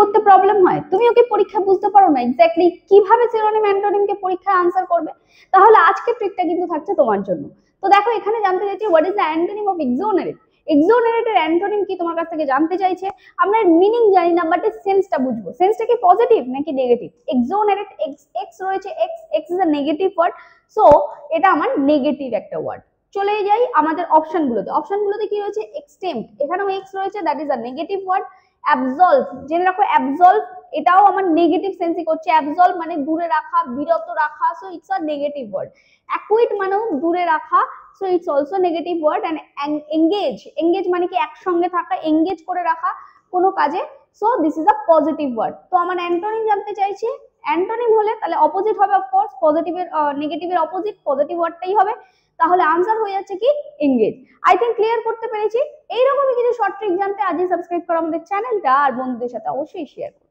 করতে প্রবলেম হয়? তুমিও কি পরীক্ষা বুঝতে পারো না এক্স্যাক্টলি কিভাবে সিনোনিম অ্যান্টোনিমকে পরীক্ষায় আনসার করবে? তাহলে আজকে ট্রিকটা কিন্তু থাকছে তোমার জন্য। তো দেখো এখানে জানতে চাইছি what is the antonym of exonerate. এক্সোনারেটের অ্যান্টোনিম কি তোমার কাছ থেকে জানতে চাইছে। আমরা এর মিনিং জানি না, বাট এর সেন্সটা বুঝবো। সেন্সটা কি পজিটিভ নাকি নেগেটিভ? এক্সোনারেট, এক্স রয়েছে, ex is a negative word, so এটা আমার নেগেটিভ একটা ওয়ার্ড। চলে যাই আমাদের অপশনগুলোতে। অপশনগুলোতে কি রয়েছে? এক্সটেম্প, এখানেও এক্স রয়েছে, that is a negative word. Absolve, জেনে রাখো অ্যাবজলভ এটাও আমার নেগেটিভ সেন্সই করছে। অ্যাবজলভ মানে দূরে রাখা, বিরত রাখা, so it's a negative word. Acquit মানেও দূরে রাখা, so it's also negative word. And engage, engage মানে কি একসঙ্গে থাকা, এঙ্গেজ করে রাখা কোনো কাজে, so this is a positive word. তো আমার অ্যান্টোনিম জানতে চাইছি, অ্যান্টোনিম হলে তাহলে অপোজিট হবে অফকোর্স, পজিটিভের নেগেটিভের অপোজিট পজিটিভ ওয়ার্ডটাই হবে। তাহলে আনসার হয়ে যাচ্ছে কি? এঙ্গেজ। আই থিঙ্ক ক্লিয়ার করতে পেরেছি। এইরকমই কিছু শর্ট ট্রিক জানতে আজই সাবস্ক্রাইব করো আমাদের চ্যানেলটা, আর বন্ধুদের সাথে অবশ্যই শেয়ার করো।